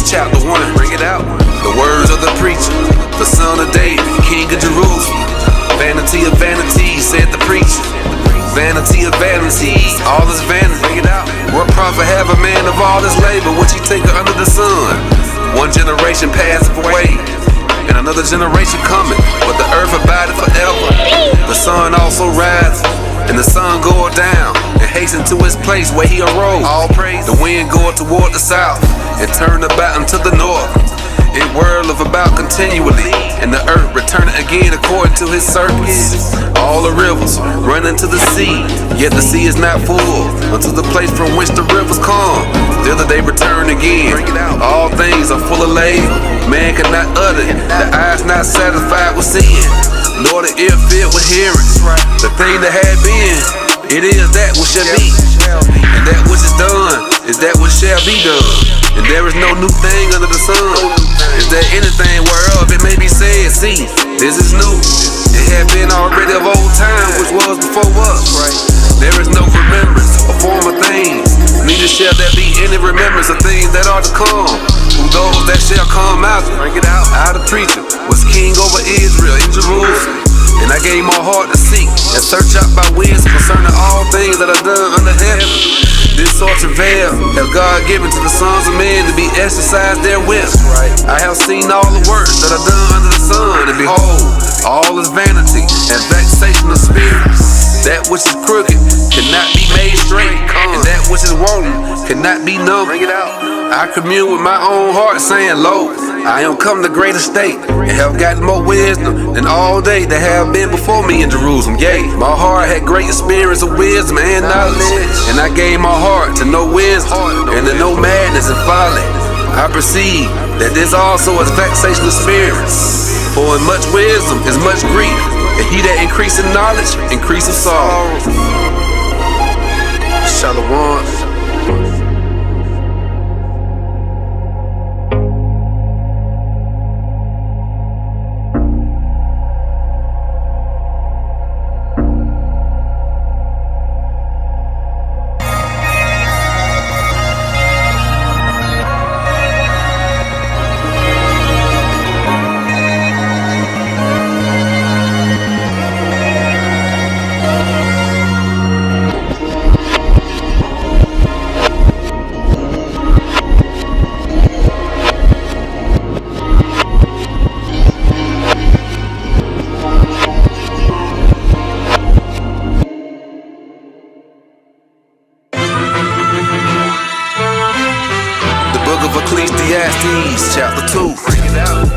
chapter 1. Bring it out. The words of the preacher, the son of David, king of Jerusalem. Vanity of vanities, said the preacher. Vanity of vanities, all is vanity. Bring it out. What profit have a man of all his labor, which he taketh under the sun? One generation passeth away, and another generation cometh, but the earth abideth forever. The sun also rises, and the sun goeth down, and hasten to his place where he arose. All praise. The wind goeth toward the south, and turn about unto the north. It whirleth about continually, and the earth returneth again according to his purpose. All the rivers run into the sea, yet the sea is not full, unto the place from which the rivers come. Thither they return again. All things are full of labor, man cannot utter it. The eye's not satisfied with seeing, nor the ear filled with hearing. The thing that had been, it is that which shall be, and that which is done is that which shall be done. And there is no new thing under the sun. Is there anything whereof it may be said, see, this is new? It had been already of old time, which was before us. There is no remembrance of former things, neither shall there be any remembrance of things that are to come. From those that shall come out, bring it out. I, the preacher, was king over Israel in Jerusalem. And I gave my heart to seek and search out by wisdom concerning all things that are done under heaven. This sort of veil have God given to the sons of men to be exercised therewith. I have seen all the works that are done under the sun, and behold, all is vanity and vexation of spirits. That which is crooked cannot be made straight, and that which is wanting cannot be known. I commune with my own heart, saying, Lo, I am come to great estate, and have gotten more wisdom than all they that have been before me in Jerusalem. Yea, my heart had great experience of wisdom and knowledge, and I gave my heart to know wisdom, and to know madness and folly. I perceive that this also is vexation of spirits. For in much wisdom is much grief, and he that increaseth knowledge increaseth sorrow. SHALAWAM. Of Ecclesiastes, chapter 2.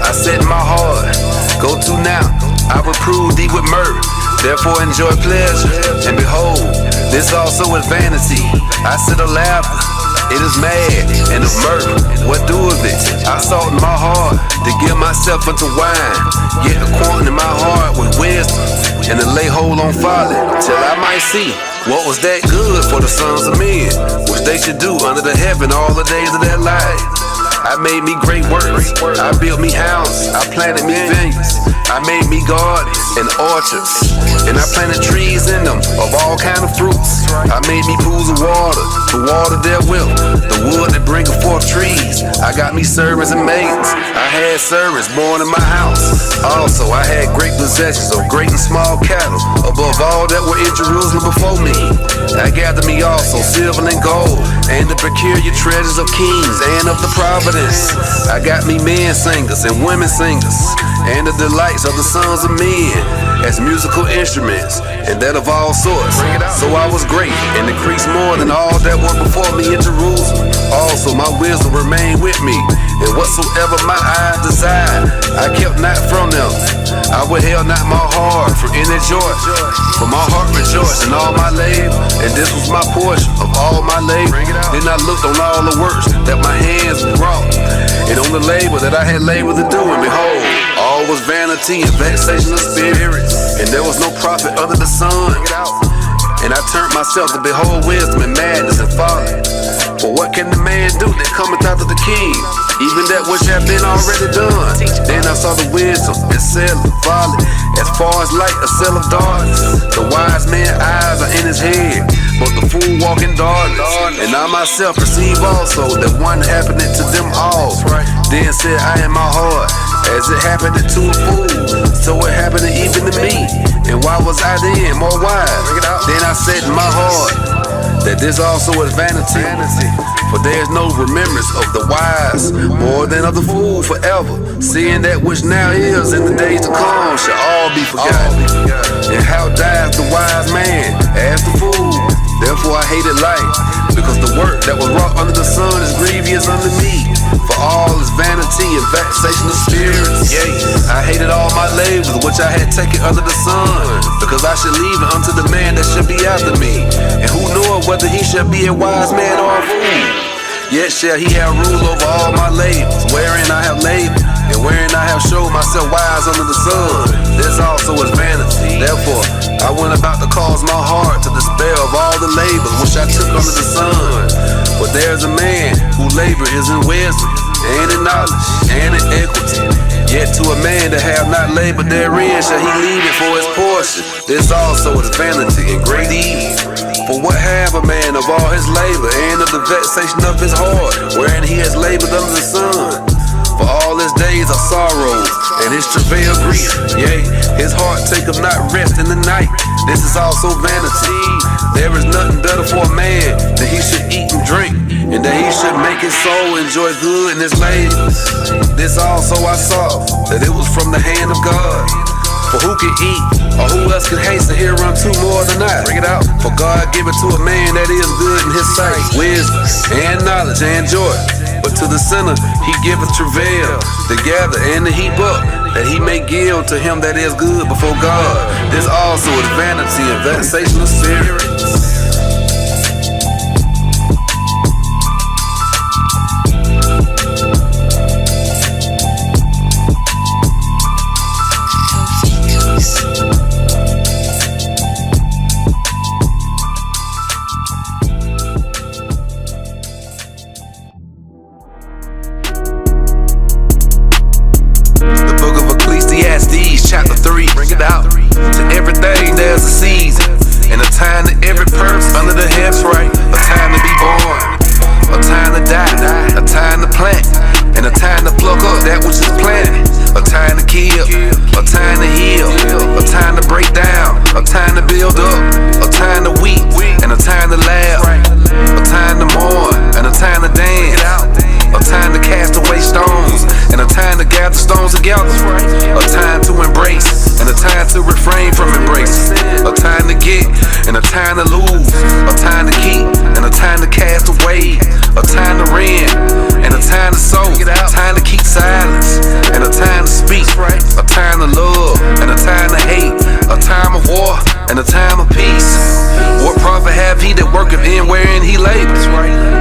I said in my heart, go to now, I reprove thee with mirth. Therefore enjoy pleasure, and behold, this also is vanity. I said of laughter, it is mad, and of mirth, what doeth it? I sought in my heart to give myself unto wine, yet acquainting my heart with wisdom, and to lay hold on folly, till I might see what was that good for the sons of men, which they should do under the heaven all the days of their life. I made me great works, I built me houses, I planted me vineyards, I made me gardens and orchards, and I planted trees in them of all kind of fruits. I made me pools of water to water therewith, the wood that bringeth forth trees. I got me servants and maidens, I had servants born in my house. Also I had great possessions of great and small cattle, above all that were in Jerusalem before me. I gathered me also silver and gold, and the peculiar treasures of kings and of the providence. I got me men singers and women singers, and the delights of the sons of men as musical instruments, and that of all sorts. So I was great and increased more than all that were before me in Jerusalem. Also my wisdom remained with me, and whatsoever my eyes desired, I kept not from them. I withheld not my heart from any joy, for my heart rejoiced in all my labor, and this was my portion of all my labor. Then I looked on all the works that my hands wrought, and on the labor that I had labored to do, and behold, all was vanity and vexation of spirits, and there was no profit under the sun. And I turned myself to behold wisdom and madness and folly. For what can the man do that cometh out of the king? even that which had been already done. Then I saw the wisdom and said folly, as far as light a cell of darkness. The wise man's eyes are in his head, but the fool walk in darkness. And I myself perceive also that one happened to them all. Then said I in my heart, as it happened to a fool, so it happened even to me. And why was I then more wise? Then I said in my heart, that this also is vanity. For there is no remembrance of the wise more than of the fool forever. Seeing that which now is in the days to come shall all be forgotten. And how dieth the wise man as the fool? Therefore I hated life, because the work that was wrought under the sun is grievous unto me. For all is vanity and vexation of spirits. Yea, I hated all my labors which I had taken under the sun, because I should leave it unto the man that should be after me. And who knoweth whether he shall be a wise man or a fool? Yet shall he have rule over all my labors, wherein I have labored, and wherein I have showed myself wise under the sun. This also is vanity. Therefore I went about to cause my heart to despair of all the labors which I took under the sun. But there is a man who labor is in wisdom, and in knowledge, and in equity. Yet to a man that have not labored therein shall he leave it for his portion. This also is vanity and great evil. For what have a man of all his labor, and of the vexation of his heart, wherein he has labored under the sun? For all his days are sorrows, and his travail grief. Yea, his heart taketh not rest in the night. This is also vanity. There is nothing better for a man than he should eat and drink, and that he should make his soul enjoy good in his labors. This also I saw, that it was from the hand of God. For who can eat, or who else can hasten hereunto more than I? Bring it out. For God giveth to a man that is good in his sight, wisdom, and knowledge, and joy. But to the sinner he giveth travail, to gather and to heap up, that he may give to him that is good before God. This also is vanity and vexation of spirits. Ecclesiastes chapter 3, bring it out. To everything there's a season, and a time to every purpose under the heavens, right? A time to be born, a time to die, a time to plant, and a time to pluck up that which is planted. A time to kill, a time to heal, a time to break down, a time to build up, a time to weep, and a time to laugh, a time to mourn, and a time to dance, a time to cast away stones, and a time to gather stones together, a time to embrace, and a time to refrain from embracing, a time to get, and a time to lose, a time to keep, and a time to cast away, a time to rend, and a time to sow, a time to keep silence, and a time to speak, a time to love, and a time to hate, a time of war, and a time of peace. What profit have he that worketh in wherein he labors?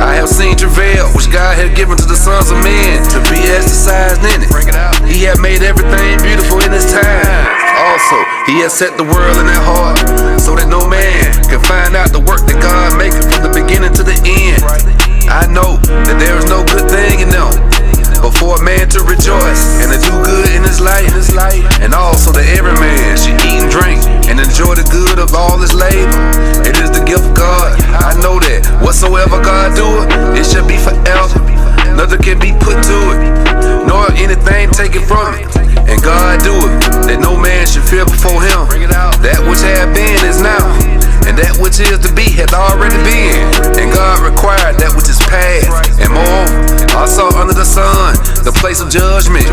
I have seen travail which God had given to the sons of men, to be exercised in it. He hath made everything beautiful in his time. Also, he has set the world in their heart, so that no man can find out the work that God maketh from the beginning to the end. I know that there is no good thing in them, but for a man to rejoice and to do good in his life, and also that every man should eat and drink and enjoy the good of all his labor. It is the gift of God. I know that whatsoever God doeth, it shall be forever. Nothing can be put to it, nor anything taken from it. And God doeth, that no man should fear before him. That which had been is now, and that which is to be hath already been. And God required that which is past. And moreover, I saw under the sun the place of judgment,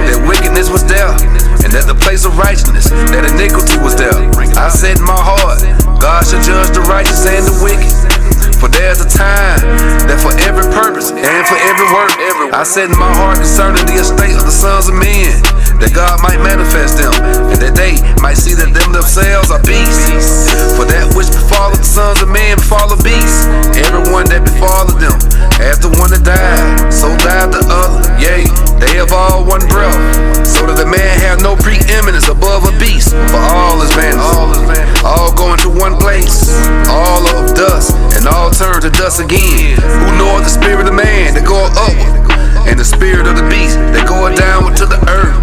that wickedness was there, and that the place of righteousness, that iniquity was there. I said in my heart, God shall judge the righteous and the wicked. For there's a time that for every purpose and for every work. I said in my heart concerning the estate of the sons of men, that God might manifest them, and that they might see that them themselves are beasts. For that which befalleth the sons of men befalleth beasts. Everyone that befalleth them, as the one that died, so died the other. Yea, they have all one breath, so that the man have no preeminence above a beast. For all is vanity, all going to one place, all of dust, and all turn to dust again. Who knoweth the spirit of man that goeth upward, and the the spirit of the beast, they go down to the earth.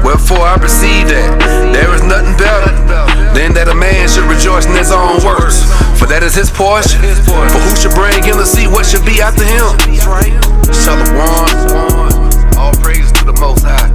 Wherefore I perceive that there is nothing better than that a man should rejoice in his own works, for that is his portion. For who should bring him to see what should be after him? SHALAWAM, all praise to the Most High.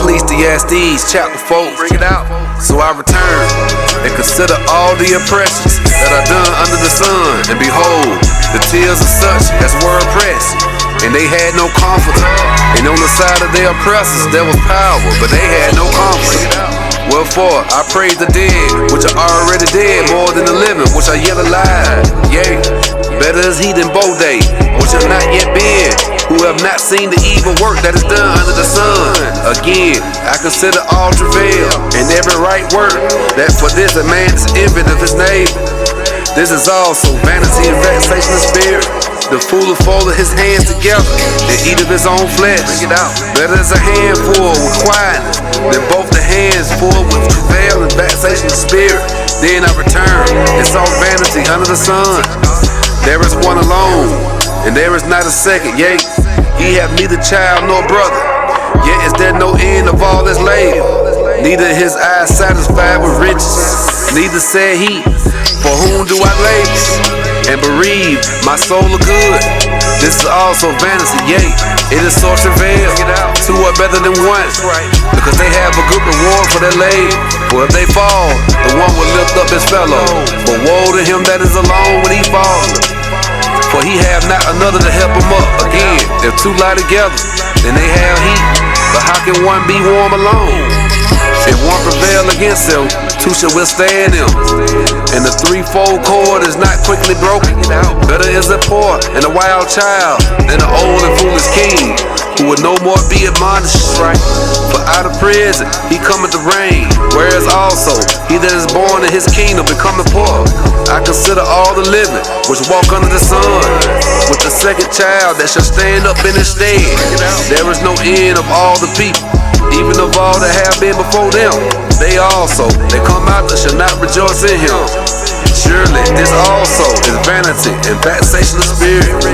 Ecclesiastes chapter 4, bring it out. So I return and consider all the oppressions that are done under the sun, and behold, the tears of such as were oppressed, and they had no comfort. And on the side of their oppressors there was power, but they had no comfort. Wherefore I praise the dead, which are already dead, more than the living, which are yet alive. Yea, better is he than both they, which have not yet been, who have not seen the evil work that is done under the sun. Again, I consider all travail and every right work, that for this a man is envied of his neighbor. This is also vanity and vexation of spirit. The fool will fold his hands together and eat of his own flesh. Better is a handful with quietness than both the hands full with travail and vexation of spirit. Then I return and saw vanity under the sun. There is one alone, and there is not a second. Yea, he hath neither child nor brother, yet is there no end of all his labor. Neither his eyes satisfied with riches, neither said he, for whom do I labor, and bereave my soul of good. This is also vanity, yea, it is sore travail. Two are better than one, because they have a good reward for their labor. For if they fall, the one will lift up his fellow, but woe to him that is alone when he falls, for he have not another to help him up. Again, if two lie together, then they have heat, but how can one be warm alone? If one prevail against them, two shall withstand him, and the threefold cord is not quickly broken. Better is a poor and a wild child than an old and foolish king, who would no more be admonished. For out of prison he cometh to reign, whereas also he that is born in his kingdom becometh poor. I consider all the living which walk under the sun, with the second child that shall stand up in his stead. There is no end of all the people, even of all that have been before them. They also that come out that shall not rejoice in him. Surely this also is vanity and vexation of spirit.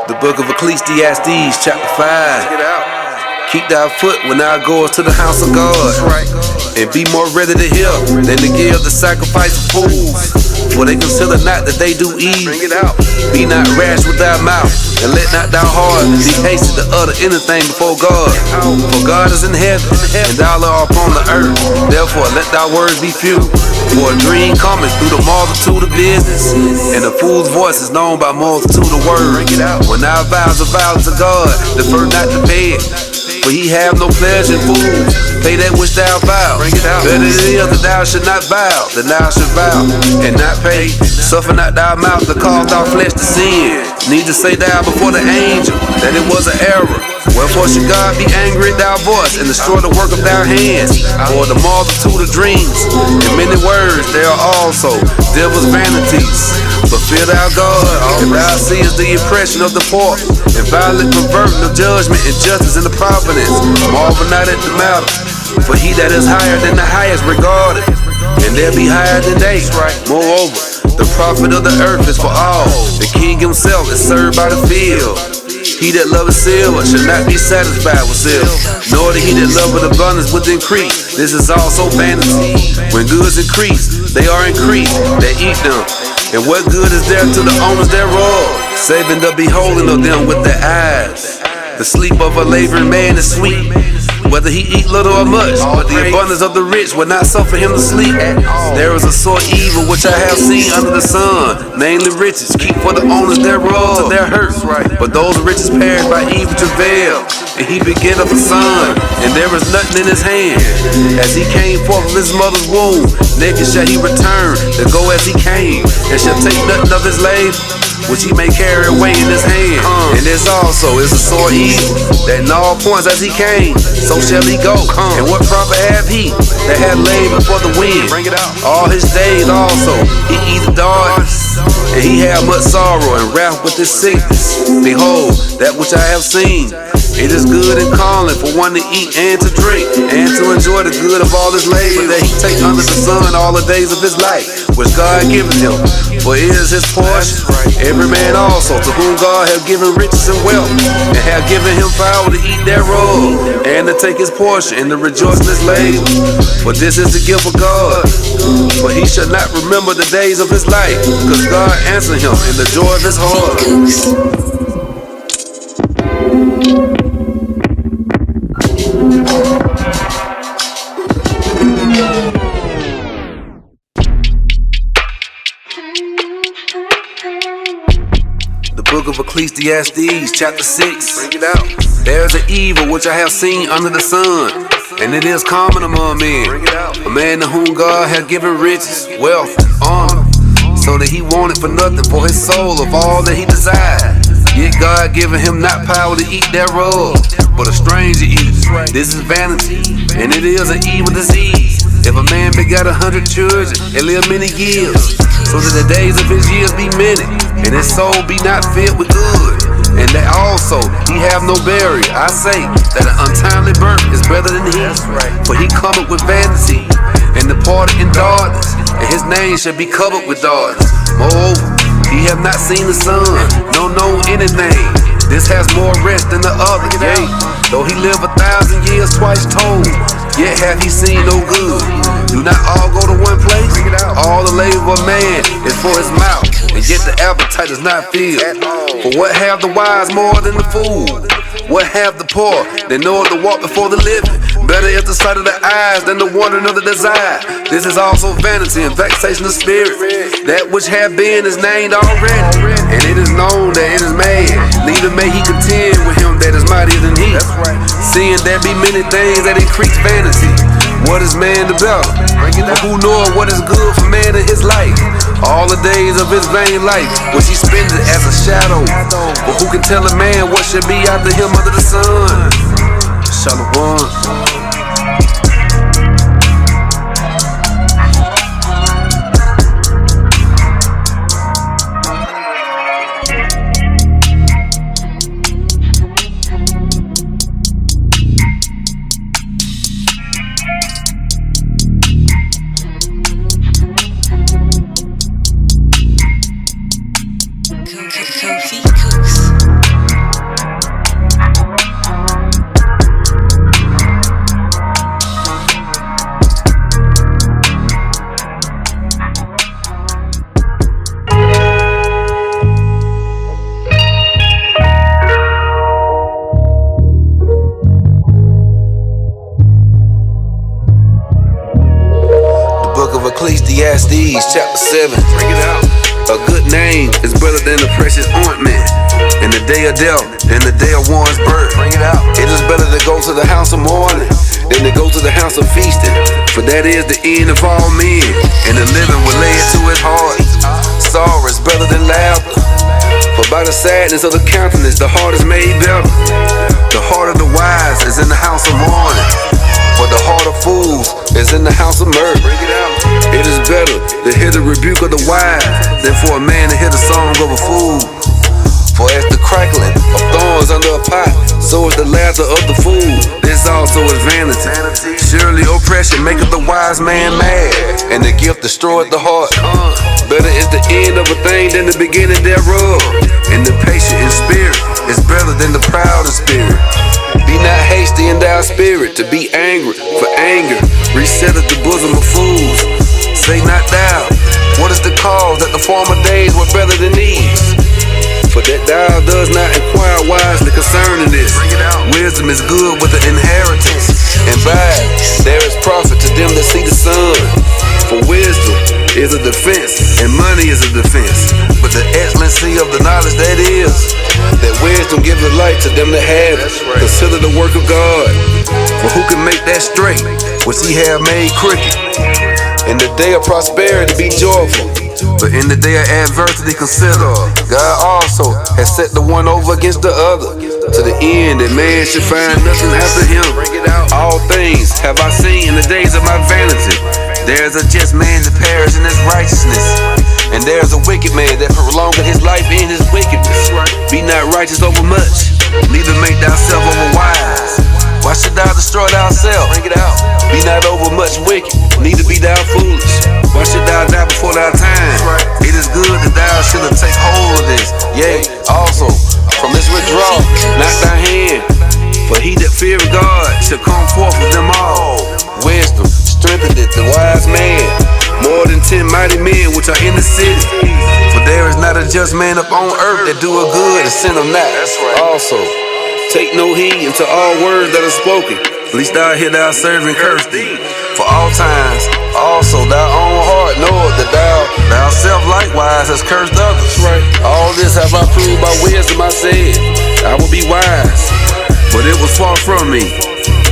The book of Ecclesiastes chapter 5. Keep thy foot when thou goest to the house of God, and be more ready to hear than to give the sacrifice of fools, for they consider not that they do evil. Be not rash with thy mouth, and let not thy heart be hasty to utter anything before God. For God is in heaven, and thou art upon the earth. Therefore let thy words be few. For a dream cometh through the multitude of business, and a fool's voice is known by multitude of words. When thou vows a vow to God, defer not to pay it, for he have no pleasure in fools. Pay that which thou vow. Better it is that thou should not vow than thou should vow and not pay. Suffer not thy mouth to cause thy flesh to sin, neither say thou before the angel that it was an error. Wherefore should God be angry at thy voice and destroy the work of thy hands? For the multitude of dreams and many words there are also devil's vanities. But fear thou God, and thou seest the oppression of the poor, and violent perverting of judgment and justice in the providence. Marvel not at the matter, for he that is higher than the highest regarded, and there be higher than they. Moreover, the profit of the earth is for all. The king himself is served by the field. He that loveth silver shall not be satisfied with silver, nor that he that loveth abundance with increase. This is also vanity. When goods increase, they are increased that eat them. And what good is there to the owners thereof, saving the beholding of them with their eyes? The sleep of a laboring man is sweet, whether he eat little or much, but the abundance of the rich will not suffer him to sleep. There is a sore evil which I have seen under the sun, namely riches keep for the owners thereof to their hurt. But those riches perish by evil travail, and he begetteth a son, and there is nothing in his hand. As he came forth from his mother's womb, naked shall he return to go as he came, and shall take nothing of his labor, which he may carry away in his hand. And this also is a sore evil, that in all points as he came, so shall he go. And what profit have he that had labored for the wind? All his days also he eateth darkness, and he had much sorrow and wrath with his sickness. Behold, that which I have seen, it is good and calling for one to eat and to drink, and to enjoy the good of all his labor that he take under the sun all the days of his life, which God giveth him, for it is his portion. Every man also to whom God hath given riches and wealth, and hath given him power to eat thereof, and to take his portion, and to rejoice in his labor. For this is the gift of God. For he shall not remember the days of his life, because God answered him in the joy of his heart. The book of Ecclesiastes, chapter 6. Bring it out. There is an evil which I have seen under the sun, and it is common among men. Bring it out. A man to whom God hath given riches, wealth, and honor, so that he wanted for nothing for his soul of all that he desired. Yet God giveth him not power to eat thereof, but a stranger eateth. This is vanity, and it is an evil disease. If a man begat 100 children and live many years, so that the days of his years be many, and his soul be not filled with good, and that also he have no burial, I say that an untimely birth is better than he. For he cometh with vanity, and departed in darkness, and his name shall be covered with darkness. Moreover, he hath not seen the sun, nor known anything. This has more rest than the other. Yea, though he live 1,000 years twice told, yet hath he seen no good. Do not all go to one place? All the labor of man is for his mouth, and yet the appetite is not filled. For what have the wise more than the fool? What have the poor that knoweth to walk before the living? Better is the sight of the eyes than the wandering of the desire. This is also vanity and vexation of spirit. That which hath been is named already, and it is known that it is made. Neither may he contend with him that is mightier than he. Seeing there be many things that increase vanity. What is man the better? For who knoweth what is good for man in his life? All the days of his vain life which he spendeth as a shadow. But who can tell a man what should be after him under the sun? SHALAWAM. Ecclesiastes chapter 7. Bring it out. A good name is better than a precious ointment, and the day of death than the day of one's birth. Bring it out. It is better to go to the house of mourning than to go to the house of feasting, for that is the end of all men, and the living will lay it to his heart. Sorrow is better than laughter, for by the sadness of the countenance the heart is made better. The heart of the wise is in the house of mourning, for the heart of fools is in the house of mirth. It is better to hear the rebuke of the wise than for a man to hear the song of a fool. For as the crackling of thorns under a pot, so is the laughter of the fool. This also is vanity. Surely oppression maketh the wise man mad, and the gift destroyed the heart. Better is the end of a thing than the beginning thereof. And the patient in spirit is better than the proud in spirit. Be not hasty in thy spirit to be angry, for anger resetteth the bosom of fools. Say not thou, what is the cause that the former days were better than these? For that thou does not inquire wisely concerning this. Wisdom is good with the inheritance, and by it there is profit to them that see the sun. For wisdom is a defense, and money is a defense. But the excellency of the knowledge that is, that wisdom gives a light to them that have it. Consider the work of God, for who can make that straight, which he have made crooked? In the day of prosperity be joyful, but in the day of adversity consider, God also has set the one over against the other, to the end that man should find nothing after him. All things have I seen in the days of my vanity. There is a just man that perish in his righteousness, and there is a wicked man that prolongeth his life in his wickedness. Be not righteous over much, neither make thyself over wise. Why should thou destroy thyself? Be not over much wicked, neither be thou foolish. Why should thou die before thy time? It is good that thou shouldst take hold of this. Yea, also from this withdraw not thy hand, for he that feareth God shall come forth with them all. Wisdom strengtheneth the wise man more than 10 mighty men which are in the city. For there is not a just man upon earth that doeth good and sinneth not. Also take no heed unto all words that are spoken, lest thou hear thy servant curse thee. For all times also thy own heart knoweth that thou self likewise hast cursed others. All this have I proved by wisdom. I said, I will be wise, but it was far from me.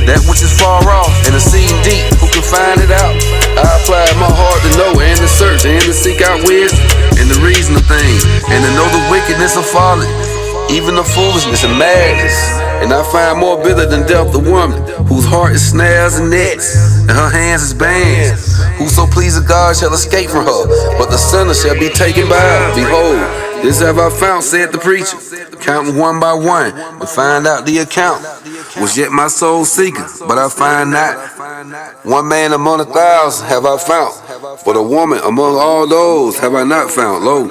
That which is far off and the seed deep, who can find it out? I applied my heart to know and to search and to seek out wisdom and the reason of things, and to know the wickedness of folly, even the foolishness and madness. And I find more bitter than death the woman, whose heart is snares and nets, and her hands is bands. Whoso pleases God shall escape from her, but the sinner shall be taken by her. Behold, this have I found, said the preacher, counting one by one, to find out the account. Was yet my soul seeking, but I find not. One man among 1,000 have I found, but a woman among all those have I not found. Lo,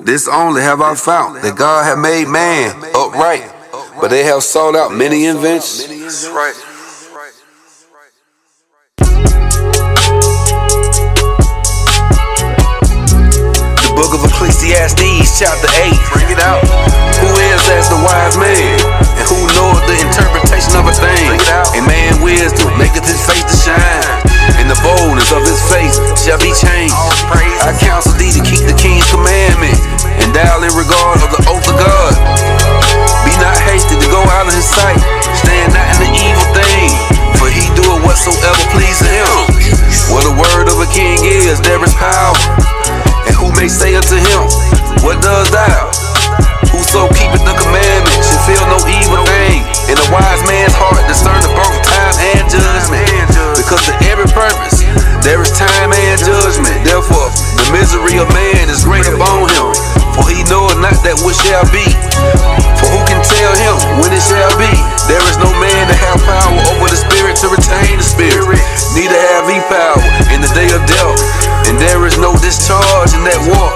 this only have I found, that God hath made man upright, but they have sought out many inventions. The book of Ecclesiastes, chapter 8. Bring it out. Who is as the wise man, and who knoweth the interpretation of a thing? And man wisdom maketh his face to shine, and the boldness of his face shall be changed. I counsel thee to keep the king's commandment, and thou in regard of the oath of God. Be not hasty to go out of his sight, stand not in the evil thing, for he doeth whatsoever pleases him. Where the word of a king is, there is power, and who may say unto him, what does thou? Whoso keepeth the commandment should feel no evil thing, and a wise man's heart discerneth both time and judgment. Because to every purpose there is time and judgment. Therefore the misery of man is great upon him, for he knoweth not that which shall be. For who can tell him when it shall be? There is no man that have power over the spirit to retain the spirit, neither have he power in the day of death. And there is no discharge in that war,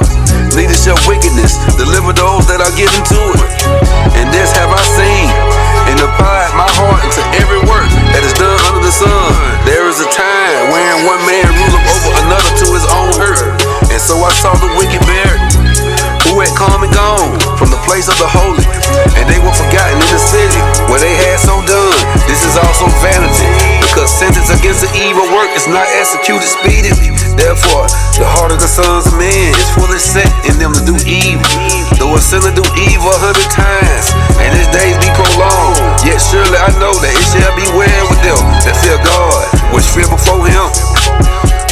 neither shall wickedness deliver those that are given to it. And this have I seen, and applied my heart into every work that is done under the sun. There is a time wherein one man ruleth over another to his own hurt. And so I saw the wicked buried, who had come and gone from the place of the holy, and they were forgotten in the city where they had so done. This is also vanity, because sentence against the evil work is not executed speedily. Therefore the heart of the sons of men is fully set in them to do evil. Though a sinner do evil 100 times, and his days be prolonged, yet surely I know that it shall be well with them that fear God, which fear before him.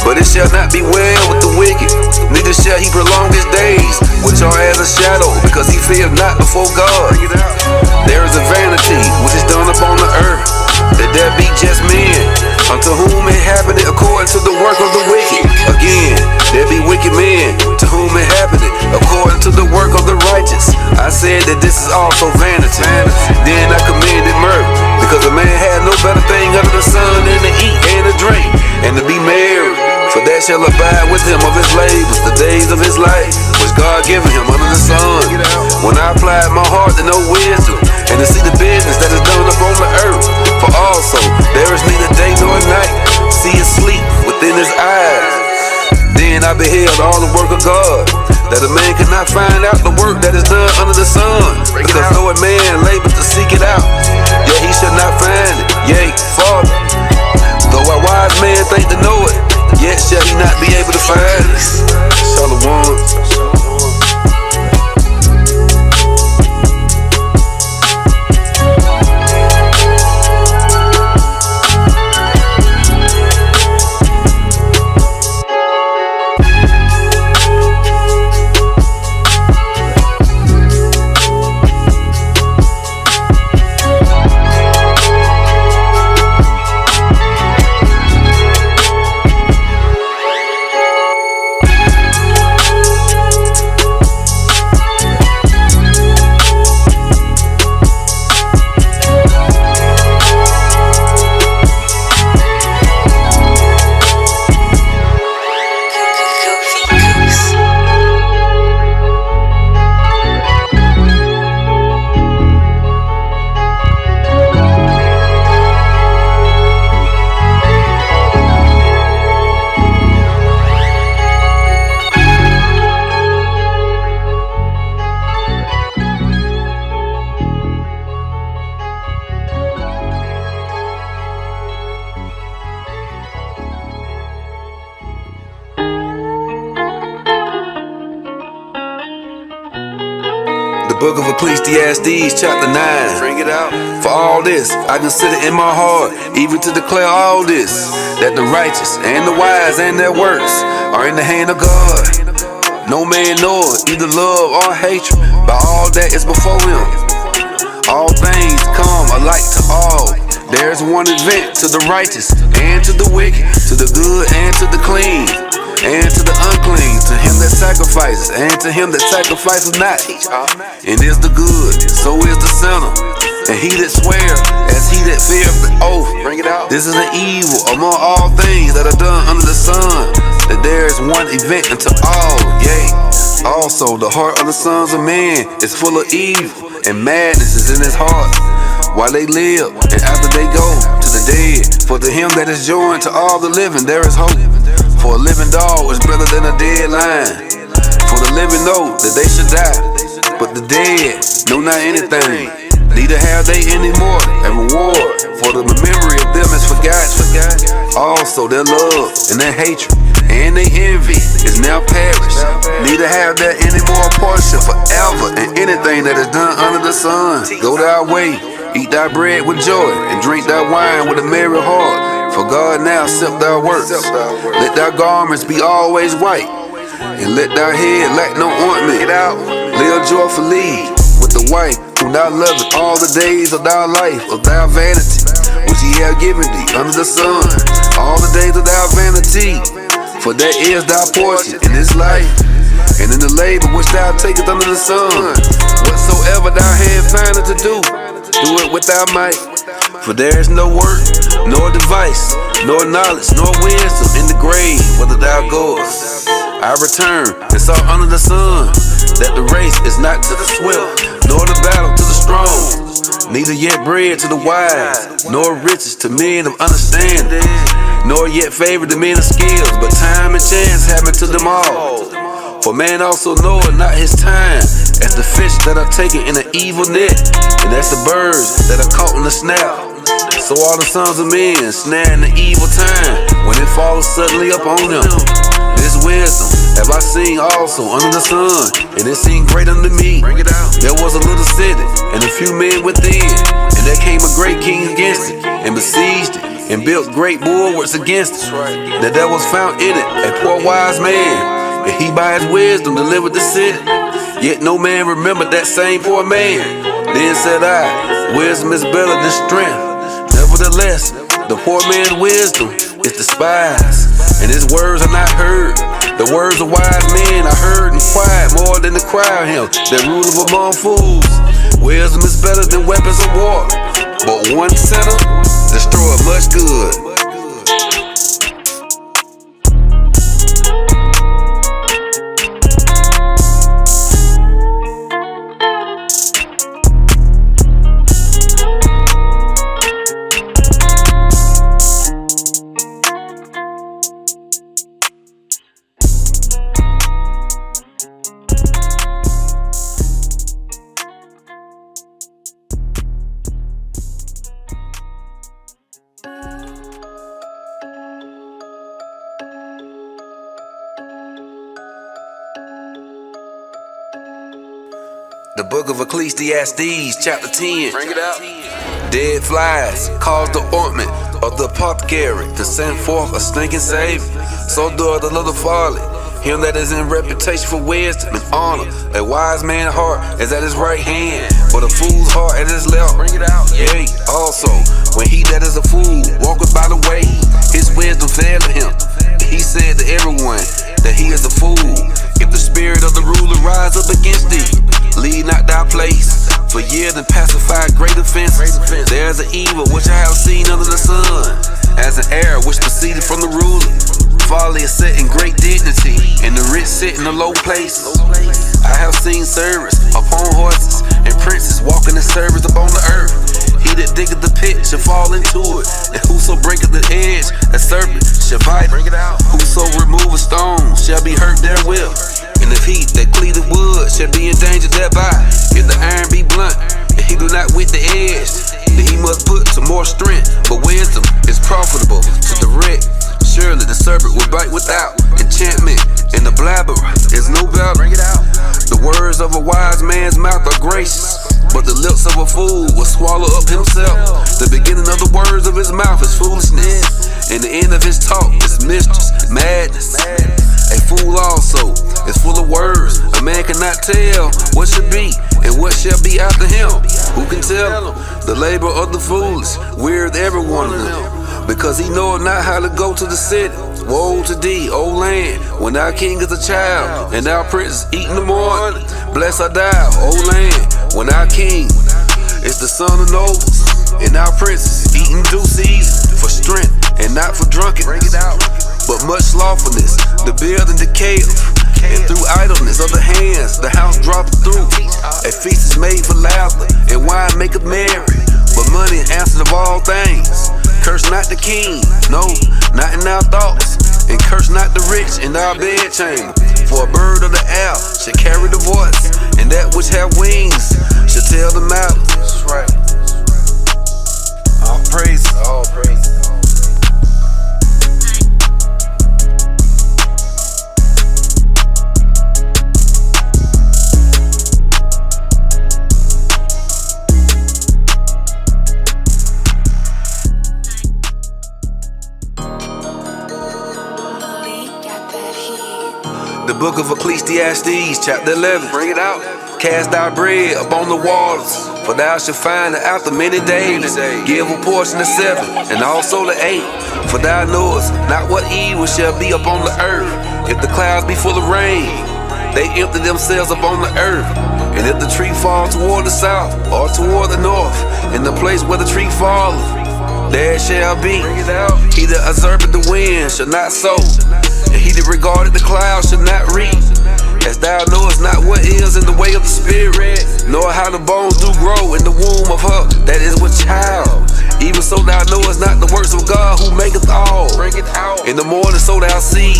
But it shall not be well with the wicked, neither shall he prolong his days, which are as a shadow, because he feareth not before God. There is a vanity which is done upon the earth, that there be just men, unto whom it happeneth according to the work of the wicked. Again, there be wicked men, to whom it happeneth according to the work of the righteous. I said that this is also vanity. Then I commended mirth, because a man had no better thing under the sun than to eat and to drink, and to be married. For that that shall abide with him of his labors, the days of his life, which God given him under the sun. When I applied my heart to know wisdom, and to see the business that is done upon the earth. For also there is neither day nor night, see his sleep within his eyes. Then I beheld all the work of God, that a man cannot find out the work that is done under the sun. Because though a man labor to seek it out, yet he shall not find it. Yea, Father, though a wise man think to know it, yet shall he not be able to find it. SHALAWAM. The book of Ecclesiastes, chapter 9. Bring it out. For all this, I consider in my heart, even to declare all this, that the righteous and the wise and their works are in the hand of God. No man knoweth either love or hatred, by all that is before him. All things come alike to all. There is one event to the righteous and to the wicked, to the good and to the clean, and to the unclean, to him that sacrifices, and to him that sacrifices not. And is the good, so is the sinner, and he that swears, as he that feareth the oath. Bring it out. This is an evil among all things that are done under the sun, that there is one event unto all. Yea, also the heart of the sons of men is full of evil, and madness is in his heart, while they live, and after they go to the dead. For to him that is joined to all the living there is hope. For a living dog is better than a dead lion. For the living know that they should die, but the dead know not anything, neither have they any more a reward. For the memory of them is forgot. Also their love and their hatred and their envy is now perished, neither have there any more portion forever in anything that is done under the sun. Go thy way, eat thy bread with joy, and drink thy wine with a merry heart. For God now accept thy works. Let thy garments be always white, and let thy head lack no ointment. Live joyfully with the wife whom thou lovest all the days of thy life, of thy vanity, which he hath given thee under the sun, all the days of thy vanity. For that is thy portion in this life, and in the labor which thou takest under the sun. Whatsoever thou hand findeth to do, do it with thy might. For there is no work, nor device, nor knowledge, nor wisdom in the grave, whither thou goest. I return and saw under the sun that the race is not to the swift, nor the battle to the strong, neither yet bread to the wise, nor riches to men of understanding, nor yet favor to men of skills, but time and chance happen to them all. For man also knoweth not his time, as the fish that are taken in an evil net, and as the birds that are caught in the snare. So all the sons of men snare in the evil time, when it falls suddenly upon them. This wisdom have I seen also under the sun, and it seemed great unto me. There was a little city, and a few men within, and there came a great king against it, and besieged it, and built great bulwarks against it. That there was found in it a poor wise man, and he by his wisdom delivered the city. Yet no man remembered that same poor man. Then said I, wisdom is better than strength. Nevertheless, the poor man's wisdom is despised, and his words are not heard. The words of wise men are heard and quiet more than the cry of him that ruleth among fools. Wisdom is better than weapons of war, but one sinner destroyeth much good. The book of Ecclesiastes, chapter 10. Bring it out. Dead flies cause the ointment of the apothecary to send forth a stinking savior. So doeth the little folly him that is in reputation for wisdom and honor. A wise man's heart is at his right hand, but a fool's heart at his left. Bring it out. Yea, also, when he that is a fool walketh by the way, his wisdom faileth him. He said to everyone that he is a fool. If the spirit of the ruler rise up against thee, leave not thy place. For years and pacify great offenses. There's an evil which I have seen under the sun, as an error which proceeded from the ruler. Folly is set in great dignity, and the rich sit in a low place. I have seen servants upon horses, and princes walking in service upon the earth. He that diggeth the pit shall fall into it, and whoso breaketh the edge, a serpent shall bite it. Whoso removeth stones shall be hurt therewith, and if he that cleaveth wood shall be in danger thereby. If the iron be blunt, and he do not wit the edge, then he must put to more strength. But wisdom is profitable to the wreck. Surely the serpent will bite without enchantment, and the blabber is no better. The words of a wise man's mouth are gracious, but the lips of a fool will swallow up himself. The beginning of the words of his mouth is foolishness, and the end of his talk is mischief, madness. A fool also is full of words. A man cannot tell what should be and what shall be after him. Who can tell him? The labor of the foolish wearieth every one of them, because he knoweth not how to go to the city. Woe to thee, O land, when thou king is a child, and thou prince eat in the morning. Blessed art thou, O land, when thou king is the son of nobles, and thou princes eat in due season, for strength and not for drunkenness, but much slothfulness, the building decayeth, and through idleness of the hands the house droppeth through. A feast is made for laughter, and wine maketh merry, but money is answer of all things. Curse not the king, no, not in our thoughts, and curse not the rich in our bedchamber. For a bird of the air shall carry the voice, and that which have wings shall tell the matter. That's right. All praise, all praise. The book of Ecclesiastes, chapter 11. Bring it out. Cast thy bread upon the waters, for thou shalt find it after many days. Give a portion of 7, and also the 8. For thou knowest not what evil shall be upon the earth. If the clouds be full of rain, they empty themselves upon the earth. And if the tree fall toward the south, or toward the north, in the place where the tree falleth, there shall be. He that observeth the wind shall not sow, and he that regardeth the clouds shall not reap. As thou knowest not what is in the way of the spirit, nor how the bones do grow in the womb of her that is with child. Even so thou knowest not the works of God who maketh all. In the morning so thou see,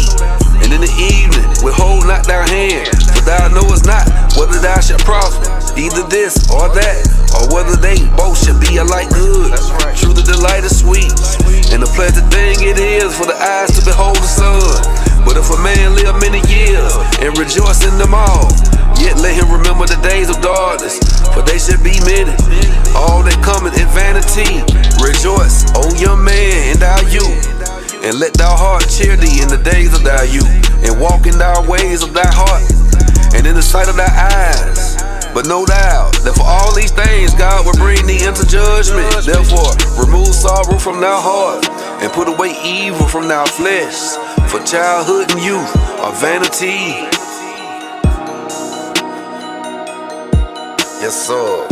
and in the evening withhold not thy hand. For thou knowest not whether thou shalt prosper, either this or that, or whether they both shall be alike good. True, the delight is sweet, and a pleasant thing it is for the eyes to behold the sun. But if a man live many years and rejoice in them all, yet let him remember the days of darkness, for they shall be many. All that cometh in vanity, rejoice, O young man, in thy youth, and let thy heart cheer thee in the days of thy youth, and walk in thy ways of thy heart, and in the sight of thy eyes. But know thou that for all these things God will bring thee into judgment. Therefore remove sorrow from thy heart, and put away evil from thy flesh. For childhood and youth are vanity. Yes, sir.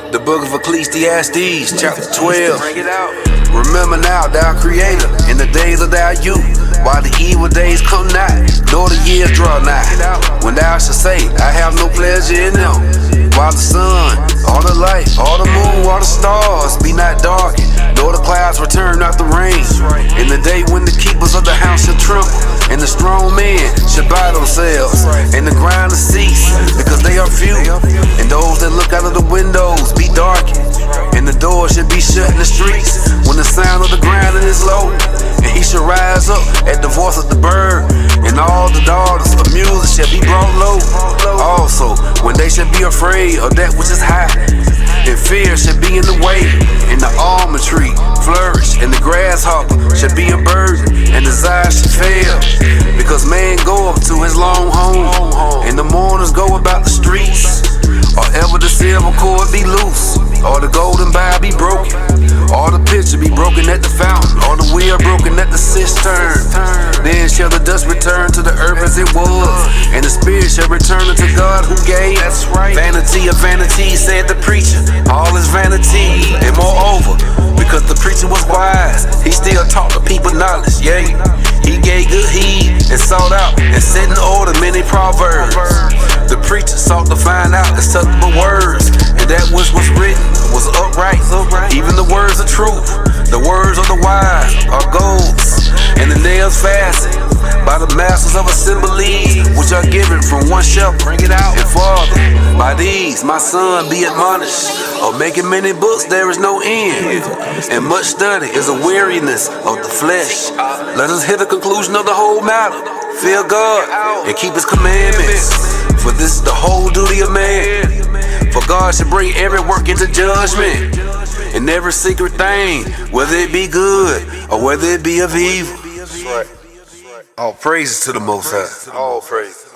The book of Ecclesiastes, chapter 12. Bring it out. Remember now thou creator in the days of thy youth, while the evil days come nigh, nor the years draw nigh, when thou shalt say, I have no pleasure in them. While the sun, all the light, all the moon, all the stars be not darkened, nor the clouds return not the rain. In the day when the keepers of the house shall tremble, and the strong men shall buy themselves, and the grind will cease, because they are few. And those that look out of the windows be darkened, and the doors should be shut in the streets, when the sound of the grinding is low. And he shall rise up at the voice of the bird, and all the daughters of music shall be brought low. Also, when they shall be afraid of that which is high, and fear shall be in the way, and the almond tree flourish, and the grasshopper shall be a burden, and desire shall fail. Because man go up to his long home, and the mourners go about the streets. Or ever the silver cord be loose, or the golden bowl be broken, or the pitcher be broken at the fountain, or the wheel broken at the cistern. Then shall the dust return to the earth as it was, and the spirit shall return unto God who gave. Vanity of vanities, said the preacher, all is vanity. And moreover, because the preacher was wise, he still taught the people knowledge, yea. He gave good heed and sought out and set in order many proverbs. The preacher sought to find out acceptable words, and that which was written was upright, even the words of truth. The words of the wise are golds, and the nails fastened by the masters of assemblies, which are given from one shepherd. Bring it out. And Father, by these my son be admonished. Of making many books there is no end, and much study is a weariness of the flesh. Let us hear the conclusion of the whole matter. Fear God and keep his commandments, for this is the whole duty of man. For God should bring every work into judgment, and every secret thing, whether it be good or whether it be of evil. All praises to the Most High. All praises.